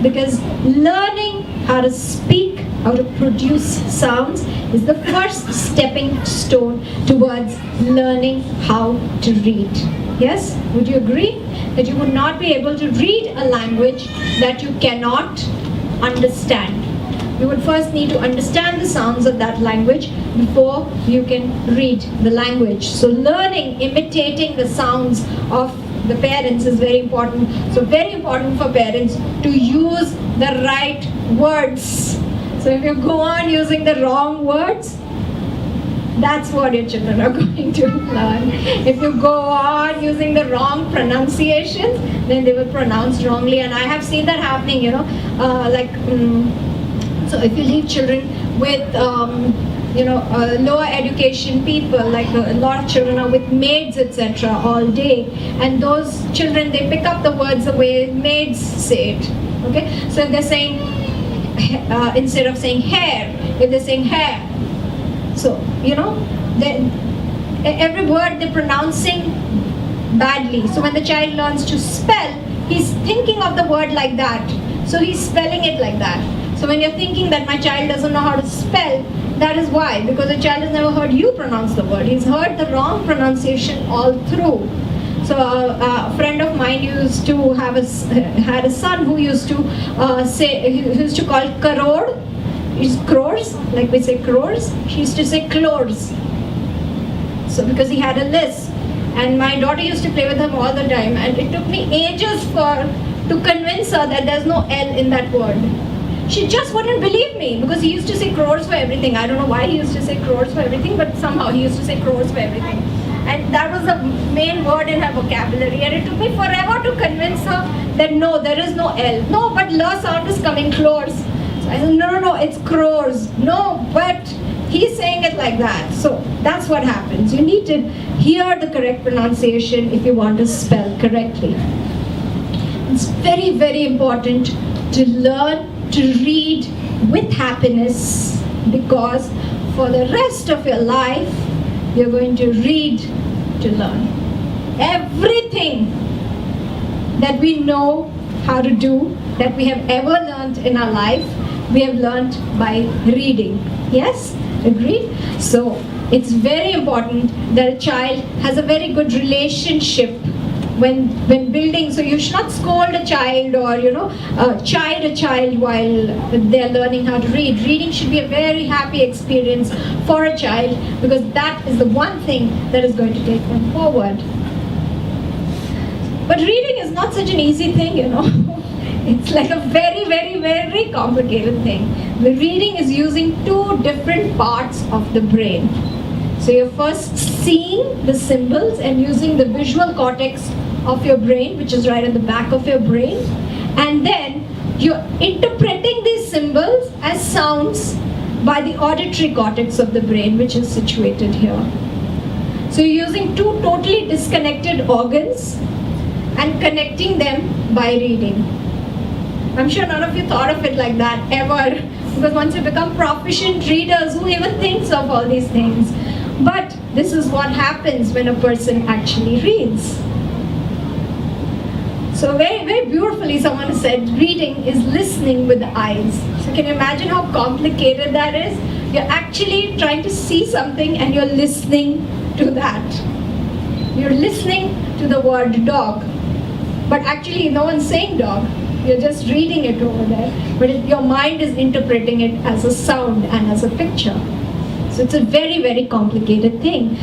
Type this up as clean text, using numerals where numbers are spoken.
because learning how to speak, how to produce sounds is the first stepping stone towards learning how to read. Yes? Would you agree that you would not be able to read a language that you cannot understand? You would first need to understand the sounds of that language before you can read the language. So learning, imitating the sounds of the parents is very important. So very important for parents to use the right words. So if you go on using the wrong words, that's what your children are going to learn. If you go on using the wrong pronunciations, then they will pronounce wrongly. And I have seen that happening, so if you leave children with, lower education people, like a lot of children are with maids, etc. all day, and those children, they pick up the words the way maids say it. Okay, so if they're saying, instead of saying hair, if they're saying hair, so, then every word they're pronouncing badly. So when the child learns to spell, he's thinking of the word like that. So he's spelling it like that. So when you're thinking that my child doesn't know how to spell, that is why. Because the child has never heard you pronounce the word. He's heard the wrong pronunciation all through. So a friend of mine used to had a son who used to call crore. Is crores, like we say crores. She used to say clores. So because he had a list, and my daughter used to play with him all the time, and it took me ages to convince her that there's no L in that word. She just wouldn't believe me because he used to say crores for everything. I don't know why he used to say crores for everything, but somehow he used to say crores for everything. And that was the main word in her vocabulary, and it took me forever to convince her that no, there is no L. No, but L sound is coming, clores. I said, no, it's crores. No, but he's saying it like that. So that's what happens. You need to hear the correct pronunciation if you want to spell correctly. It's very, very important to learn to read with happiness, because for the rest of your life, you're going to read to learn. Everything that we know how to do, that we have ever learned in our life, we have learned by reading. Yes? Agreed? So it's very important that a child has a very good relationship when building. So you should not scold a child or chide a child while they're learning how to read. Reading should be a very happy experience for a child, because that is the one thing that is going to take them forward. But reading is not such an easy thing, It's like a very, very, very complicated thing. The reading is using two different parts of the brain. So you're first seeing the symbols and using the visual cortex of your brain, which is right at the back of your brain. And then you're interpreting these symbols as sounds by the auditory cortex of the brain, which is situated here. So you're using two totally disconnected organs and connecting them by reading. I'm sure none of you thought of it like that ever, because once you become proficient readers, who even thinks of all these things? But this is what happens when a person actually reads. So very, very beautifully someone said, reading is listening with the eyes. So can you imagine how complicated that is? You're actually trying to see something and you're listening to that. You're listening to the word dog, but actually no one's saying dog. You're just reading it over there, but your mind is interpreting it as a sound and as a picture. So it's a very, very complicated thing.